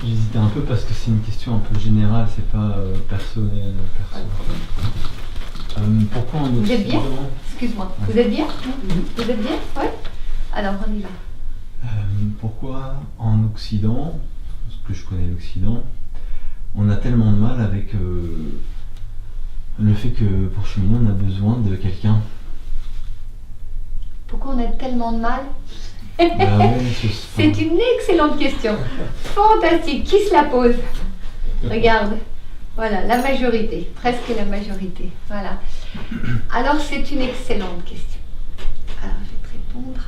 J'hésitais un peu parce que c'est une question un peu générale, c'est pas personnel. Pourquoi en Occident... Vous êtes bien? Excuse-moi. Ouais. Vous êtes bien? Vous êtes bien? Oui. Alors on y va. Pourquoi en Occident, parce que je connais l'Occident, on a tellement de mal avec le fait que pour cheminer on a besoin de quelqu'un? Pourquoi on a tellement de mal? Bah ouais, c'est une excellente question. Fantastique. Qui se la pose? Regarde. Voilà, la majorité. Presque la majorité. Voilà. Alors c'est une excellente question. Alors je vais te répondre.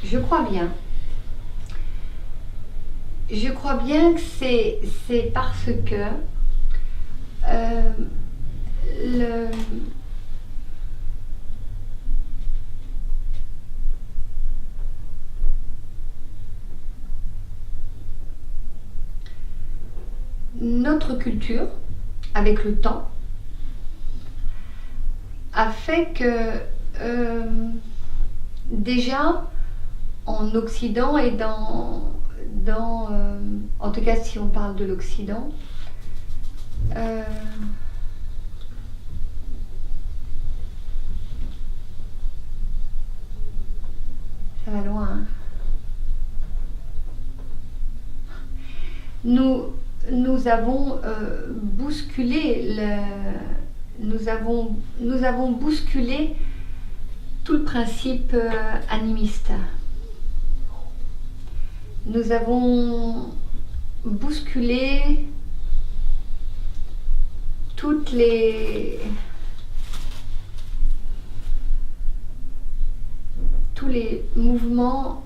Je crois bien. Je crois bien que c'est parce que notre culture, avec le temps, a fait que déjà en Occident et en tout cas si on parle de l'Occident, ça va loin, hein. Nous avons bousculé nous avons bousculé tout le principe animiste. Nous avons bousculé tous les mouvements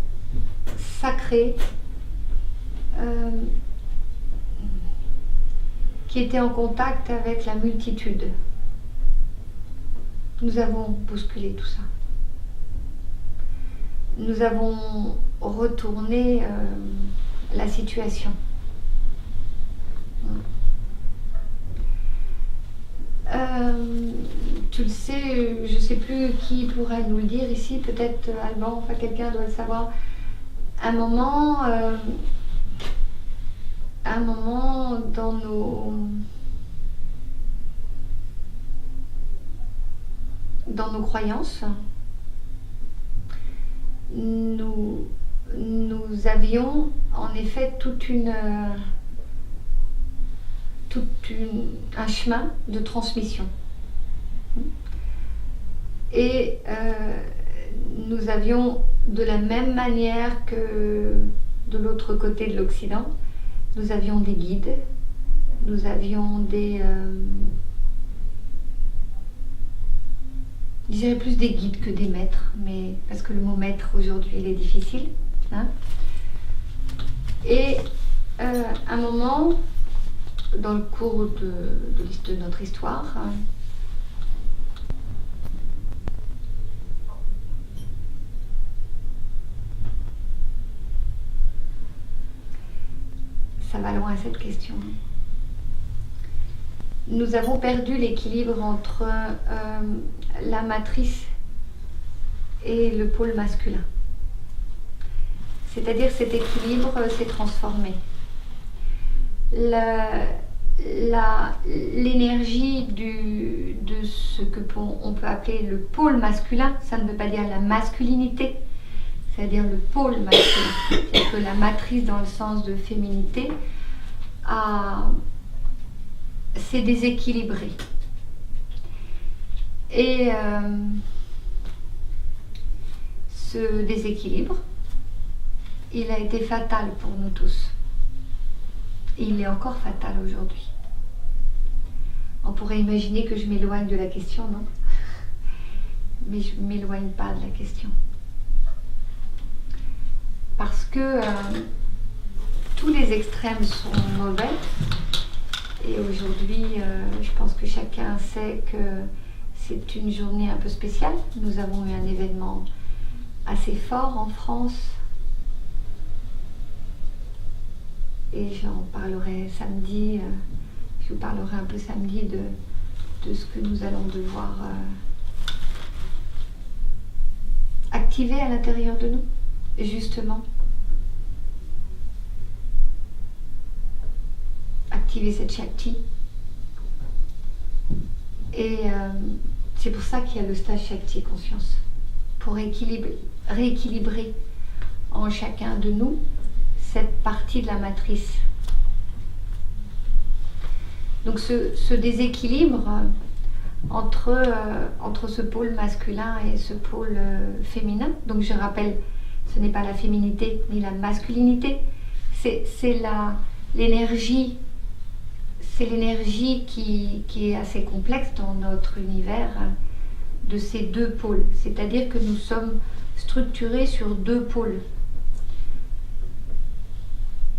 sacrés qui étaient en contact avec la multitude. Nous avons bousculé tout ça. Nous avons retourné la situation. Tu le sais, je ne sais plus qui pourrait nous le dire ici, peut-être Alban, enfin quelqu'un doit le savoir. Un moment dans nos croyances, nous avions en effet un chemin de transmission. Et nous avions, de la même manière que de l'autre côté de l'Occident, nous avions des guides, nous avions des... je dirais plus des guides que des maîtres, mais parce que le mot maître aujourd'hui il est difficile. Hein. Et un moment, dans le cours de notre histoire, ça va loin cette question. Nous avons perdu l'équilibre entre la matrice et le pôle masculin. C'est-à-dire cet équilibre s'est transformé. L'énergie de ce qu'on peut appeler le pôle masculin, ça ne veut pas dire la masculinité, c'est-à-dire le pôle masculin. C'est-à-dire que la matrice dans le sens de féminité s'est déséquilibrée. Et ce déséquilibre, il a été fatal pour nous tous. Et il est encore fatal aujourd'hui. On pourrait imaginer que je m'éloigne de la question, non? Mais je ne m'éloigne pas de la question. Parce que tous les extrêmes sont mauvais. Et aujourd'hui, je pense que chacun sait que c'est une journée un peu spéciale. Nous avons eu un événement assez fort en France. Et j'en parlerai samedi, je vous parlerai un peu samedi de ce que nous allons devoir activer à l'intérieur de nous, justement. Activer cette Shakti. Et c'est pour ça qu'il y a le stage Shakti Conscience, pour rééquilibrer en chacun de nous cette partie de la matrice. Donc ce déséquilibre entre ce pôle masculin et ce pôle féminin, donc je rappelle, ce n'est pas la féminité ni la masculinité, c'est l'énergie. C'est l'énergie qui est assez complexe dans notre univers de ces deux pôles. C'est-à-dire que nous sommes structurés sur deux pôles.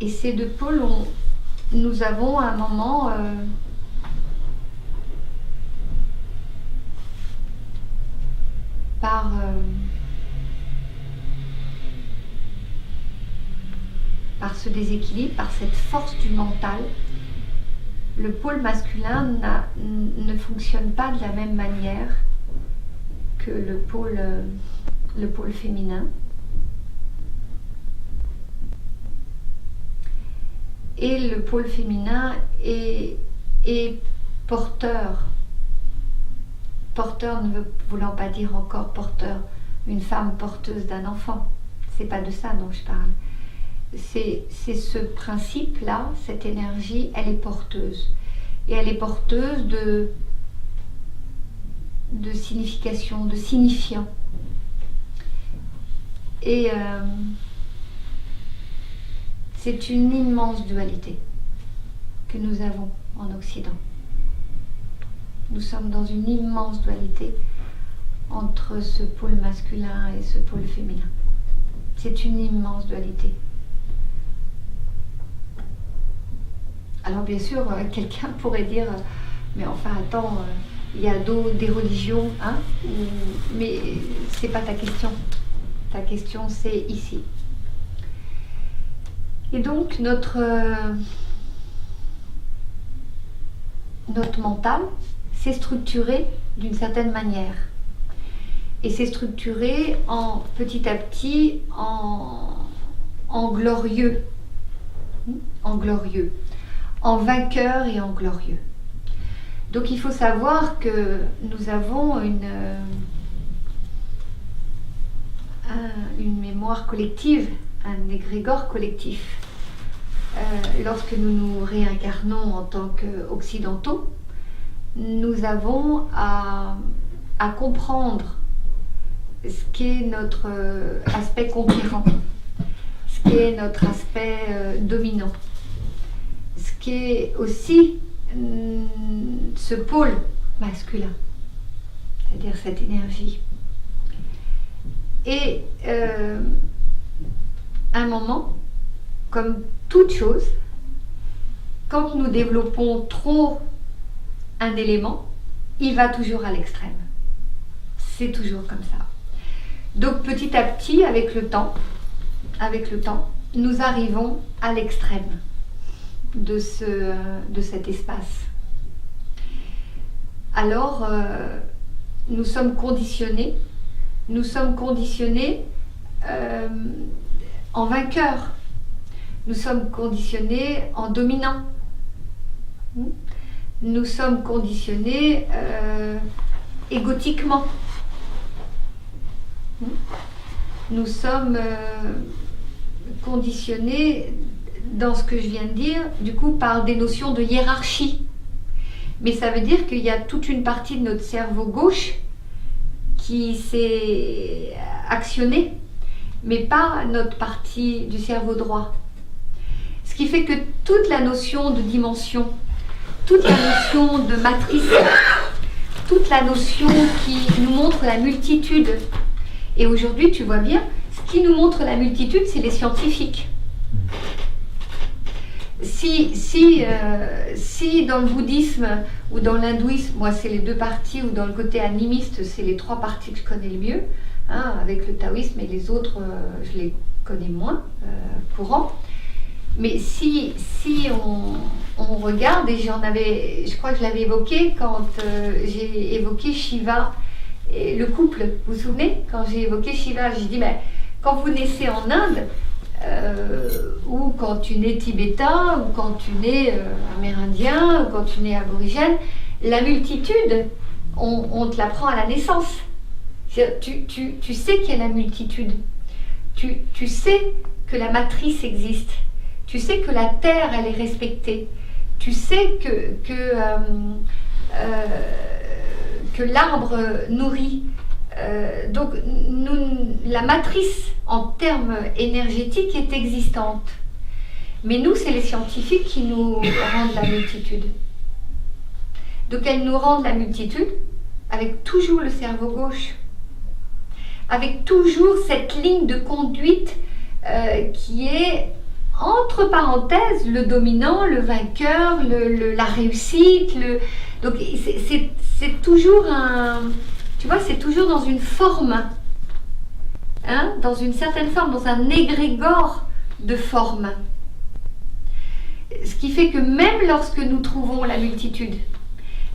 Et ces deux pôles, nous avons à un moment par ce déséquilibre, par cette force du mental, le pôle masculin ne fonctionne pas de la même manière que le pôle féminin. Et le pôle féminin est porteur. Porteur ne voulant pas dire encore porteur, une femme porteuse d'un enfant. C'est pas de ça dont je parle. C'est ce principe-là, cette énergie, elle est porteuse. Et elle est porteuse de signification, de signifiant. Et c'est une immense dualité que nous avons en Occident. Nous sommes dans une immense dualité entre ce pôle masculin et ce pôle féminin. C'est une immense dualité. Alors bien sûr, quelqu'un pourrait dire, mais enfin attends, il y a des religions, hein, mais c'est pas ta question. Ta question c'est ici. Et donc notre mental s'est structuré d'une certaine manière. Et s'est structuré petit à petit en glorieux. En glorieux. En vainqueur et en glorieux. Donc il faut savoir que nous avons une mémoire collective, un égrégore collectif. Lorsque nous nous réincarnons en tant qu'occidentaux, nous avons à comprendre ce qu'est notre aspect conquérant, ce qu'est notre aspect dominant, ce qu'est aussi ce pôle masculin, c'est-à-dire cette énergie. Et à un moment, comme toute chose, quand nous développons trop un élément, il va toujours à l'extrême. C'est toujours comme ça. Donc petit à petit, avec le temps, nous arrivons à l'extrême de cet espace. Alors, nous sommes conditionnés en vainqueur. Nous sommes conditionnés en dominant. Nous sommes conditionnés égotiquement. Nous sommes conditionnés dans ce que je viens de dire, du coup, par des notions de hiérarchie. Mais ça veut dire qu'il y a toute une partie de notre cerveau gauche qui s'est actionnée, mais pas notre partie du cerveau droit. Ce qui fait que toute la notion de dimension, toute la notion de matrice, toute la notion qui nous montre la multitude, et aujourd'hui, tu vois bien, ce qui nous montre la multitude, c'est les scientifiques. Si dans le bouddhisme ou dans l'hindouisme, moi c'est les deux parties, ou dans le côté animiste, c'est les trois parties que je connais le mieux, hein, avec le taoïsme, et les autres, je les connais moins courants. Mais si on regarde, et je crois que je l'avais évoqué quand j'ai évoqué Shiva et le couple. Vous vous souvenez? Quand j'ai évoqué Shiva, j'ai dit, mais quand vous naissez en Inde, ou quand tu nais tibétain, ou quand tu nais amérindien, ou quand tu nais aborigène, la multitude, on te l'apprend à la naissance. Tu sais qu'il y a la multitude. Tu sais que la matrice existe. Tu sais que la terre, elle est respectée. Tu sais que l'arbre nourrit. Donc, la matrice en termes énergétiques est existante. Mais nous, c'est les scientifiques qui nous rendent la multitude. Donc, elles nous rendent la multitude avec toujours le cerveau gauche. Avec toujours cette ligne de conduite qui est, entre parenthèses, le dominant, le vainqueur, la réussite. Donc, c'est toujours tu vois, c'est toujours dans une forme, hein, dans une certaine forme, dans un égrégore de forme. Ce qui fait que même lorsque nous trouvons la multitude,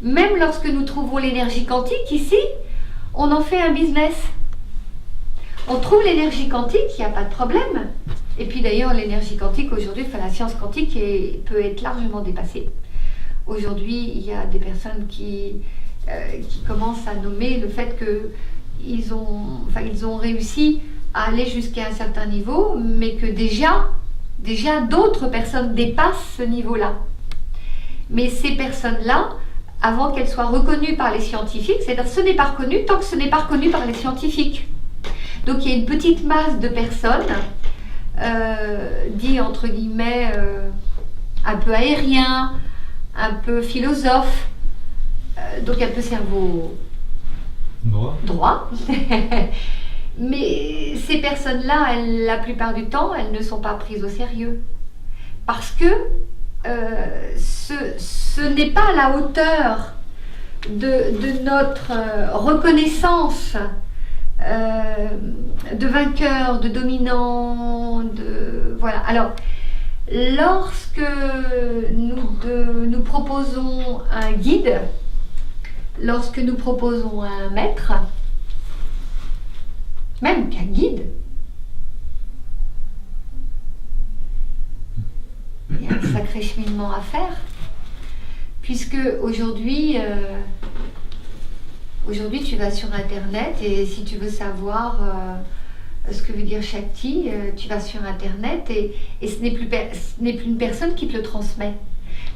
même lorsque nous trouvons l'énergie quantique ici, on en fait un business. On trouve l'énergie quantique, il n'y a pas de problème. Et puis d'ailleurs, l'énergie quantique aujourd'hui, la science quantique peut être largement dépassée. Aujourd'hui, il y a des personnes qui commencent à nommer le fait qu'ils ont réussi à aller jusqu'à un certain niveau, mais que déjà d'autres personnes dépassent ce niveau-là. Mais ces personnes-là, avant qu'elles soient reconnues par les scientifiques, c'est-à-dire ce n'est pas reconnu tant que ce n'est pas reconnu par les scientifiques. Donc il y a une petite masse de personnes, dit entre guillemets un peu aérien, un peu philosophe, donc un peu cerveau droit. Mais ces personnes-là, la plupart du temps, elles ne sont pas prises au sérieux. Parce que ce n'est pas à la hauteur de notre reconnaissance de vainqueur, de dominant, voilà. Alors, lorsque nous proposons un guide, lorsque nous proposons un maître, même qu'un guide, il y a un sacré cheminement à faire, puisque aujourd'hui tu vas sur internet et si tu veux savoir ce que veut dire Shakti, tu vas sur internet et ce n'est plus une personne qui te le transmet.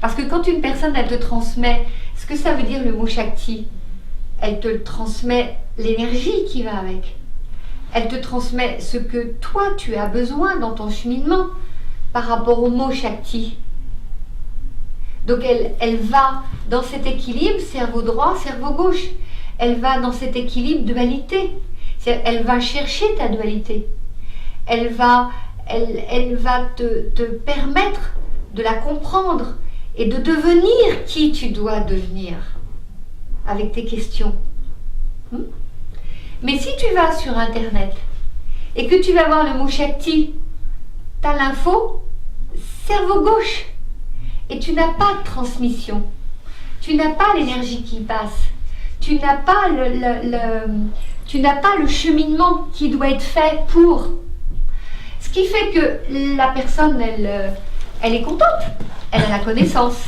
Parce que quand une personne elle te transmet ce que ça veut dire le mot Shakti, elle te transmet l'énergie qui va avec. Elle te transmet ce que toi tu as besoin dans ton cheminement par rapport au mot Shakti. Donc elle va dans cet équilibre cerveau droit, cerveau gauche. Elle va dans cet équilibre dualité. Elle va chercher ta dualité. Elle va te permettre de la comprendre et de devenir qui tu dois devenir avec tes questions. Mais si tu vas sur internet et que tu vas voir le mot Shakti, tu as l'info cerveau gauche et tu n'as pas de transmission. Tu n'as pas l'énergie qui passe. Tu n'as pas le cheminement qui doit être fait pour. Ce qui fait que la personne, elle est contente, elle a la connaissance.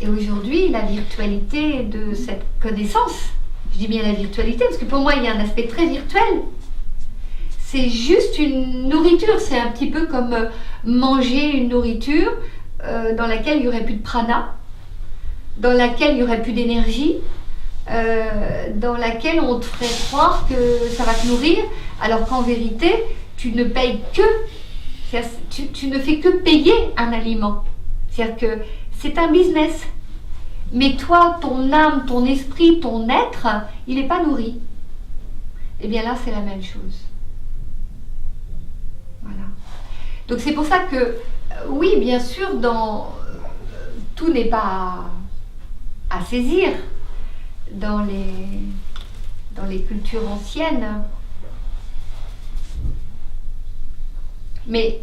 Et aujourd'hui, la virtualité de cette connaissance, je dis bien la virtualité, parce que pour moi, il y a un aspect très virtuel. C'est juste une nourriture, c'est un petit peu comme manger une nourriture dans laquelle il n'y aurait plus de prana, dans laquelle il n'y aurait plus d'énergie, dans laquelle on te ferait croire que ça va te nourrir, alors qu'en vérité, tu ne payes que, tu ne fais que payer un aliment. C'est-à-dire que c'est un business. Mais toi, ton âme, ton esprit, ton être, il n'est pas nourri. Et bien là, c'est la même chose. Voilà. Donc c'est pour ça que, oui, bien sûr, tout n'est pas à saisir dans les cultures anciennes. Mais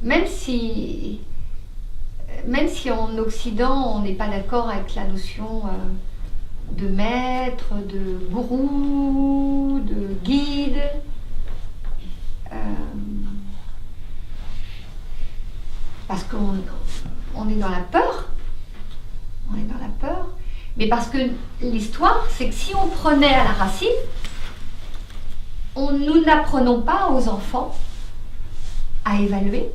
même si en Occident on n'est pas d'accord avec la notion de maître, de gourou, de guide, parce qu'on est dans la peur, mais parce que l'histoire, c'est que si on prenait à la racine, nous n'apprenons pas aux enfants à évaluer,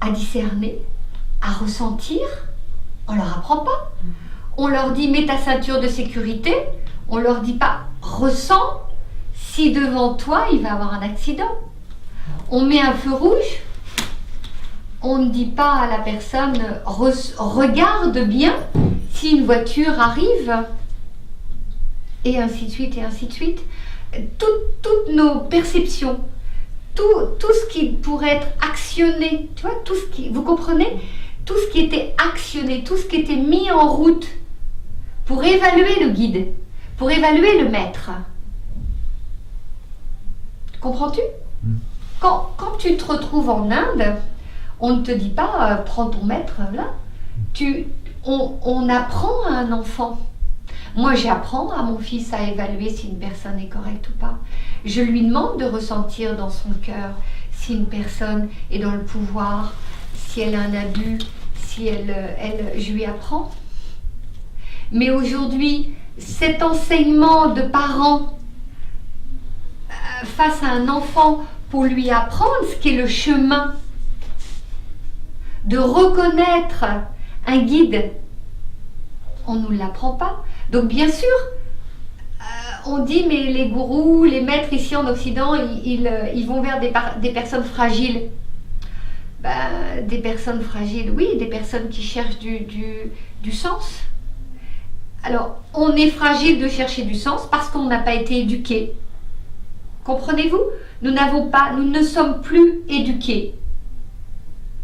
à discerner, à ressentir. On leur apprend pas. On leur dit mets ta ceinture de sécurité. On leur dit pas ressens si devant toi il va y avoir un accident. On met un feu rouge. On ne dit pas à la personne regarde bien si une voiture arrive. Et ainsi de suite, et ainsi de suite. Toutes nos perceptions, tout ce qui pourrait être actionné, tu vois, vous comprenez, tout ce qui était actionné, tout ce qui était mis en route pour évaluer le guide, pour évaluer le maître. Comprends-tu? Quand tu te retrouves en Inde, on ne te dit pas prends ton maître là. On apprend à un enfant. Moi, j'apprends à mon fils à évaluer si une personne est correcte ou pas. Je lui demande de ressentir dans son cœur si une personne est dans le pouvoir, si elle a un abus, si je lui apprends. Mais aujourd'hui, cet enseignement de parents face à un enfant pour lui apprendre ce qu'est le chemin, de reconnaître un guide, on ne nous l'apprend pas. Donc bien sûr, on dit mais les gourous, les maîtres ici en Occident, ils vont vers des personnes fragiles. Des personnes fragiles, oui, des personnes qui cherchent du sens. Alors, on est fragile de chercher du sens parce qu'on n'a pas été éduqué. Comprenez-vous? Nous ne sommes plus éduqués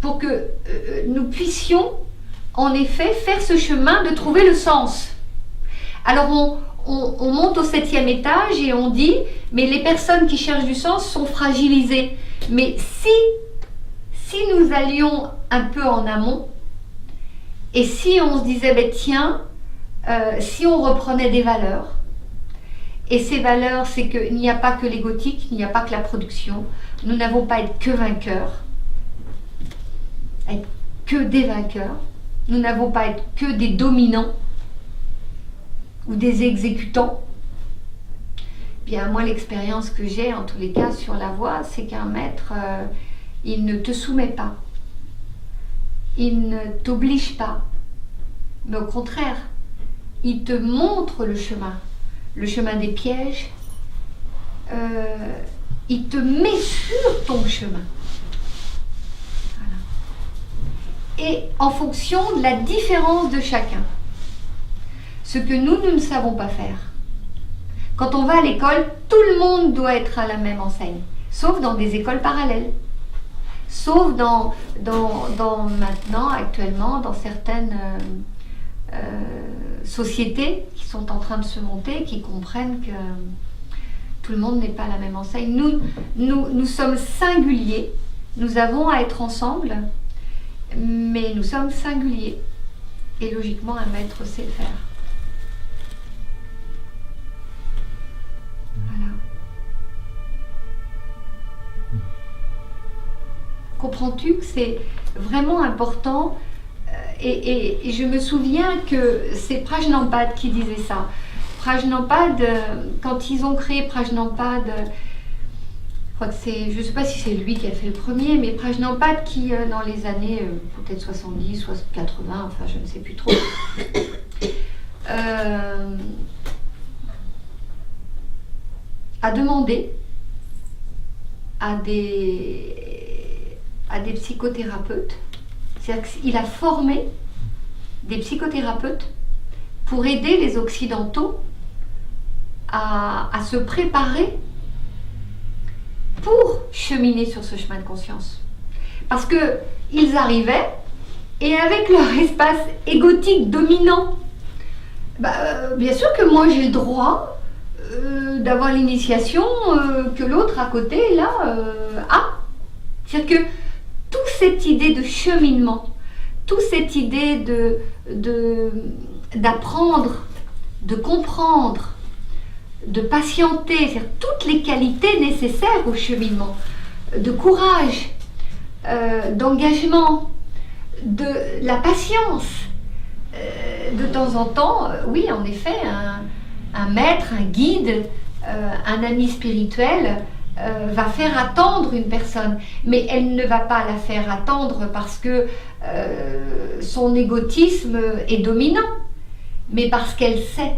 pour que nous puissions en effet faire ce chemin de trouver le sens. Alors on monte au 7e étage et on dit mais les personnes qui cherchent du sens sont fragilisées. Mais si nous allions un peu en amont et si on se disait tiens, si on reprenait des valeurs, et ces valeurs c'est qu'il n'y a pas que l'égotique, il n'y a pas que la production, nous n'avons pas à être que vainqueurs, être que des vainqueurs, nous n'avons pas à être que des dominants ou des exécutants. Bien, moi, l'expérience que j'ai, en tous les cas, sur la voie, c'est qu'un maître, il ne te soumet pas. Il ne t'oblige pas. Mais au contraire, il te montre le chemin des pièges. Il te met sur ton chemin. Voilà. Et en fonction de la différence de chacun. Ce que nous ne savons pas faire. Quand on va à l'école, tout le monde doit être à la même enseigne, sauf dans des écoles parallèles, sauf dans maintenant, actuellement, dans certaines sociétés qui sont en train de se monter, qui comprennent que tout le monde n'est pas à la même enseigne. Nous sommes singuliers, nous avons à être ensemble, mais nous sommes singuliers. Et logiquement, un maître sait le faire. Comprends-tu que c'est vraiment important et je me souviens que c'est Prajnampad qui disait ça. Prajnampad, quand ils ont créé Prajnampad, je crois que c'est, je ne sais pas si c'est lui qui a fait le premier, mais Prajnampad qui, dans les années peut-être 70, 80, enfin je ne sais plus trop, a demandé à des psychothérapeutes, c'est-à-dire qu'il a formé des psychothérapeutes pour aider les Occidentaux à se préparer pour cheminer sur ce chemin de conscience. Parce qu'ils arrivaient et avec leur espace égotique dominant, bien sûr que moi j'ai le droit d'avoir l'initiation que l'autre à côté là a. C'est-à-dire que toute cette idée de cheminement, toute cette idée d'apprendre, de comprendre, de patienter, c'est-à-dire toutes les qualités nécessaires au cheminement, de courage, d'engagement, de la patience. De temps en temps, oui, en effet, un maître, un guide, un ami spirituel va faire attendre une personne, mais elle ne va pas la faire attendre parce que son égotisme est dominant, mais parce qu'elle sait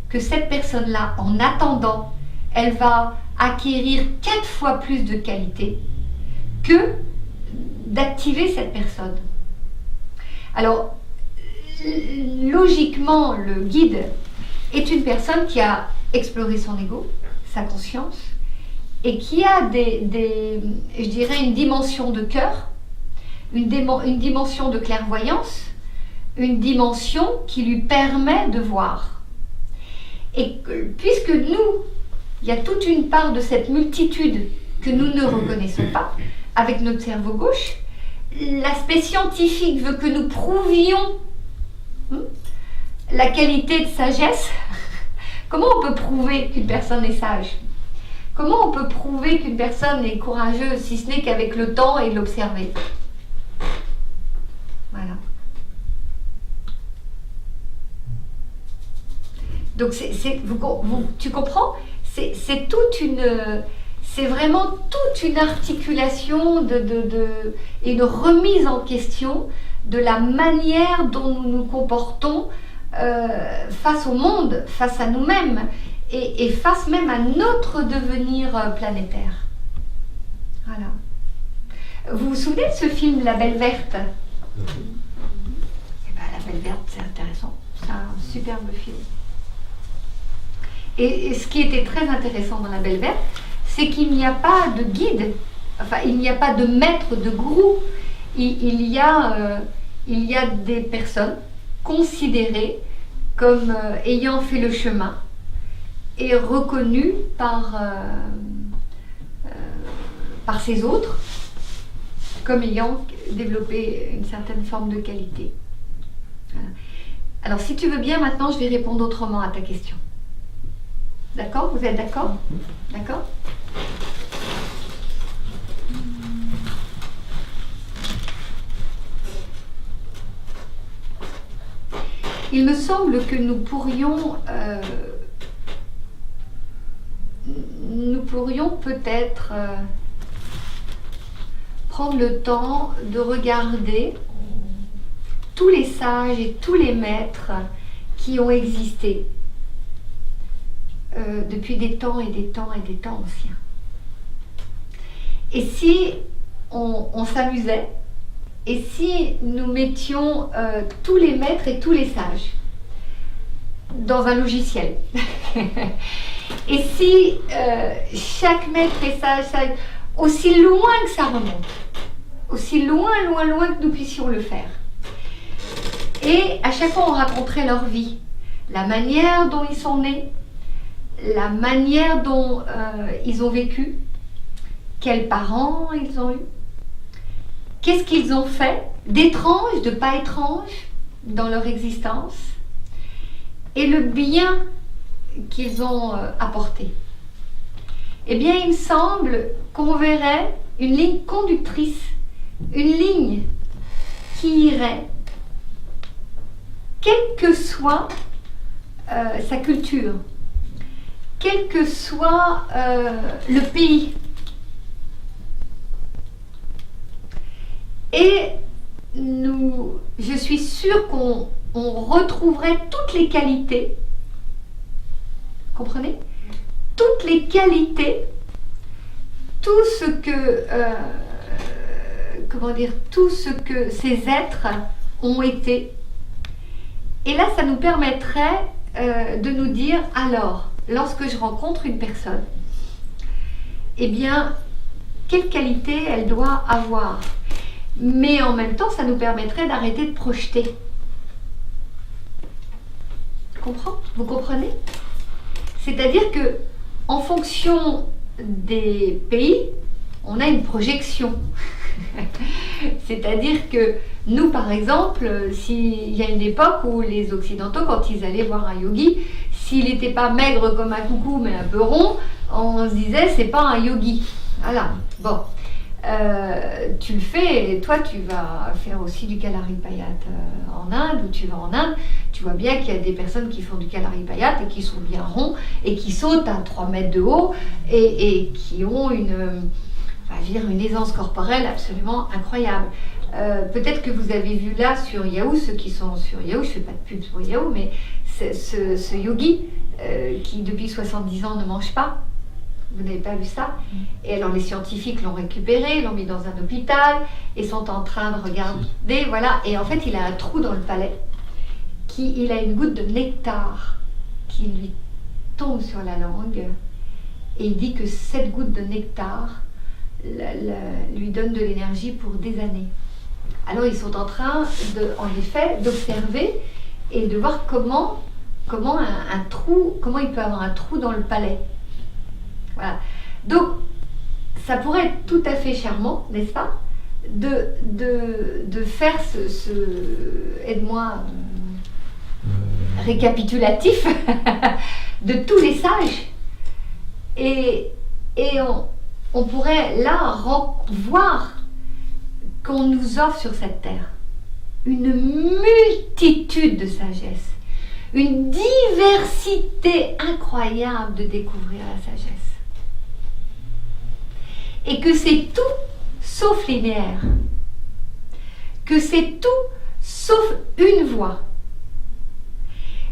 que cette personne-là, en attendant, elle va acquérir 4 fois plus de qualité que d'activer cette personne. Alors, logiquement, le guide est une personne qui a exploré son ego, sa conscience, et qui a je dirais, une dimension de cœur, une dimension de clairvoyance, une dimension qui lui permet de voir. Et puisque nous, il y a toute une part de cette multitude que nous ne reconnaissons pas, avec notre cerveau gauche, l'aspect scientifique veut que nous prouvions la qualité de sagesse. Comment on peut prouver qu'une personne est sage? Comment on peut prouver qu'une personne est courageuse, si ce n'est qu'avec le temps et l'observer? Voilà. Donc, tu comprends? C'est vraiment toute une articulation et une remise en question de la manière dont nous nous comportons face au monde, face à nous-mêmes et face même à notre devenir planétaire. Voilà. Vous vous souvenez de ce film La Belle Verte? Eh ben, La Belle Verte, c'est intéressant. C'est un superbe film. Et ce qui était très intéressant dans La Belle Verte, c'est qu'il n'y a pas de guide, enfin il n'y a pas de maître, de gourou. Il y a des personnes considérées comme ayant fait le chemin et reconnues par ces autres comme ayant développé une certaine forme de qualité. Voilà. Alors si tu veux bien, maintenant je vais répondre autrement à ta question. D'accord? Vous êtes d'accord? D'accord? Il me semble que nous pourrions peut-être prendre le temps de regarder tous les sages et tous les maîtres qui ont existé depuis des temps et des temps et des temps anciens. Et si on s'amusait, et si nous mettions tous les maîtres et tous les sages dans un logiciel, et si chaque maître et sage, aussi loin que ça remonte, aussi loin que nous puissions le faire, et à chaque fois on raconterait leur vie, la manière dont ils sont nés, la manière dont ils ont vécu, quels parents ils ont eu, qu'est-ce qu'ils ont fait d'étrange, de pas étrange dans leur existence, et le bien qu'ils ont apporté. Eh bien, il me semble qu'on verrait une ligne conductrice, une ligne qui irait, quelle que soit sa culture, quel que soit le pays. Et je suis sûre qu'on retrouverait toutes les qualités, comprenez? Toutes les qualités, tout ce que, tout ce que ces êtres ont été. Et là, ça nous permettrait de nous dire, alors, lorsque je rencontre une personne, eh bien, quelle qualité elle doit avoir. Mais en même temps, ça nous permettrait d'arrêter de projeter. Vous comprenez? C'est-à-dire que, en fonction des pays, on a une projection. C'est-à-dire que nous, par exemple, il y a une époque où les Occidentaux, quand ils allaient voir un yogi, s'il n'était pas maigre comme un coucou mais un peu rond, on se disait c'est pas un yogi. Voilà. Bon. Tu le fais, et toi tu vas faire aussi du Kalaripayat en Inde, ou tu vas en Inde, tu vois bien qu'il y a des personnes qui font du Kalaripayat et qui sont bien ronds et qui sautent à 3 mètres de haut et qui ont une aisance corporelle absolument incroyable. Peut-être que vous avez vu là sur Yahoo, ceux qui sont sur Yahoo, je ne fais pas de pub pour Yahoo, mais ce yogi qui depuis 70 ans ne mange pas. Vous n'avez pas vu ça? Et alors les scientifiques l'ont récupéré, l'ont mis dans un hôpital et sont en train de regarder, voilà. Et en fait, il a un trou dans le palais, il a une goutte de nectar qui lui tombe sur la langue, et il dit que cette goutte de nectar lui donne de l'énergie pour des années. Alors ils sont en train, en effet, d'observer et de voir comment il peut avoir un trou dans le palais. Voilà. Donc, ça pourrait être tout à fait charmant, n'est-ce pas, de faire ce aide-moi, récapitulatif de tous les sages. Et on pourrait là voir qu'on nous offre sur cette terre une multitude de sagesse, une diversité incroyable de découvrir la sagesse. Et que c'est tout sauf linéaire, que c'est tout sauf une voie,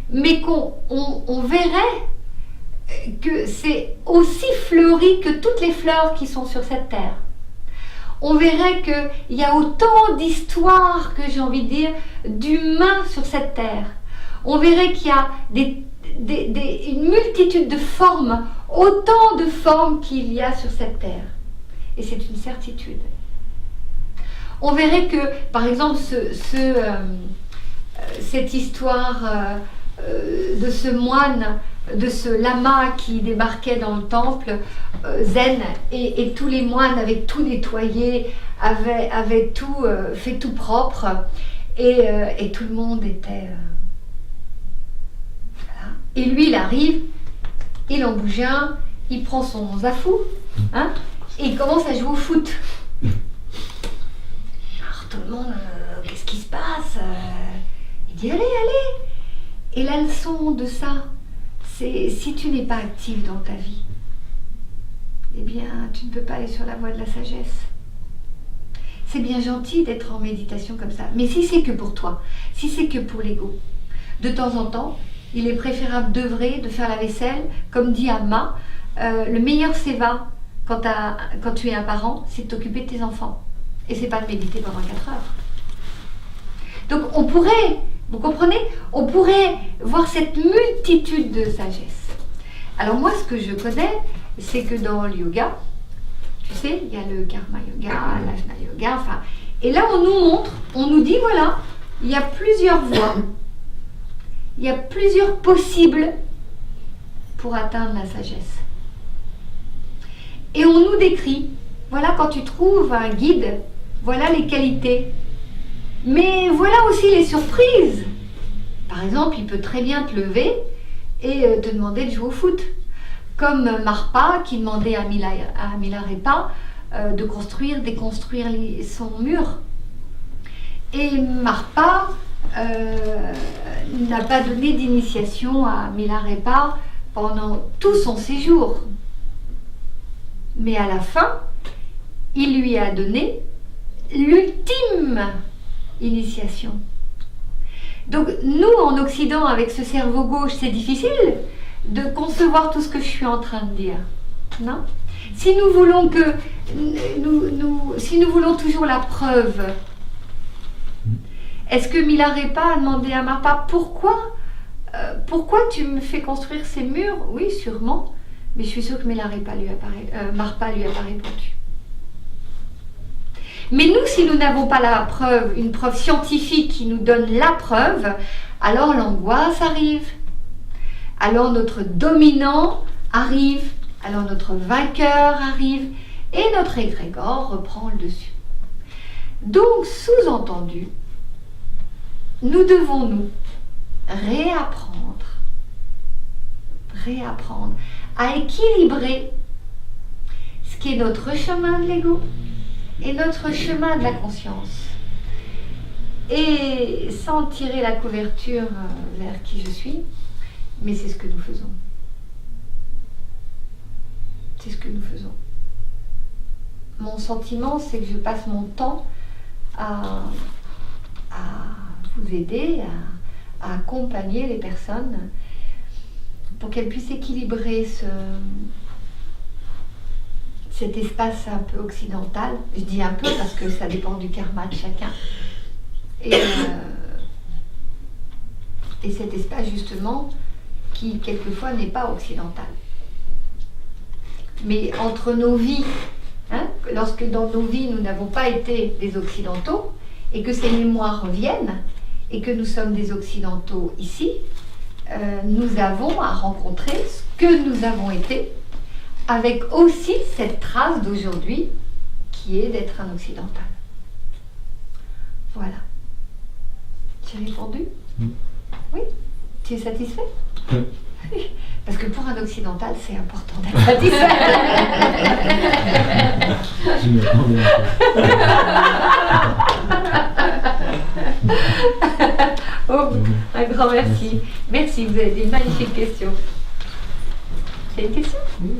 mais qu'on verrait que c'est aussi fleuri que toutes les fleurs qui sont sur cette terre. On verrait qu'il y a autant d'histoires, que j'ai envie de dire, d'humains sur cette terre. On verrait qu'il y a une multitude de formes, autant de formes qu'il y a sur cette terre. Et c'est une certitude. On verrait que, par exemple, cette histoire de ce moine, de ce lama qui débarquait dans le temple zen, et tous les moines avaient tout nettoyé, avaient tout fait tout propre, et tout le monde était... voilà. Et lui, il arrive, il en bouge un, il prend son zafou, hein, et il commence à jouer au foot. Alors tout le monde, qu'est-ce qui se passe? Il dit, allez. Et la leçon de ça, c'est si tu n'es pas actif dans ta vie, eh bien, tu ne peux pas aller sur la voie de la sagesse. C'est bien gentil d'être en méditation comme ça, mais si c'est que pour toi, si c'est que pour l'ego, de temps en temps, il est préférable d'œuvrer, de faire la vaisselle, comme dit Amma, le meilleur séva quand tu es un parent, c'est de t'occuper de tes enfants. Et c'est pas de méditer pendant 4 heures. Donc on pourrait, vous comprenez, on pourrait voir cette multitude de sagesse. Alors moi, ce que je connais, c'est que dans le yoga, tu sais, il y a le karma yoga, l'ajna yoga, enfin, et là on nous montre, on nous dit voilà, il y a plusieurs voies, il y a plusieurs possibles pour atteindre la sagesse. Et on nous décrit, voilà, quand tu trouves un guide, voilà les qualités. Mais voilà aussi les surprises. Par exemple, il peut très bien te lever et te demander de jouer au foot. Comme Marpa qui demandait à Milarepa de déconstruire son mur. Et Marpa n'a pas donné d'initiation à Milarepa pendant tout son séjour. Mais à la fin, il lui a donné l'ultime initiation. Donc nous, en Occident, avec ce cerveau gauche, c'est difficile de concevoir tout ce que je suis en train de dire. Non ? Si nous voulons si nous voulons toujours la preuve, est-ce que Milarepa a demandé à Marpa pourquoi tu me fais construire ces murs? Oui, sûrement. Mais je suis sûre que Marpa lui a pas répondu. Mais nous, si nous n'avons pas la preuve, une preuve scientifique qui nous donne la preuve, alors l'angoisse arrive. Alors notre dominant arrive. Alors notre vainqueur arrive. Et notre égrégore reprend le dessus. Donc, sous-entendu, nous devons nous réapprendre à équilibrer ce qui est notre chemin de l'ego et notre chemin de la conscience. Et sans tirer la couverture vers qui je suis, mais c'est ce que nous faisons. C'est ce que nous faisons. Mon sentiment, c'est que je passe mon temps à vous aider, à accompagner les personnes pour qu'elles puissent équilibrer cet espace un peu occidental. Je dis un peu parce que ça dépend du karma de chacun. Et cet espace justement qui quelquefois n'est pas occidental. Mais entre nos vies, lorsque dans nos vies nous n'avons pas été des occidentaux et que ces mémoires reviennent et que nous sommes des occidentaux ici, nous avons à rencontrer ce que nous avons été avec aussi cette trace d'aujourd'hui qui est d'être un occidental. Voilà. J'ai répondu ? Oui ? Tu es satisfait ? Oui. Parce que pour un occidental, c'est important d'être satisfait. Je m'y attendais un peu. Oh, un grand merci. Merci, vous avez des magnifiques questions. C'est une question ? Oui.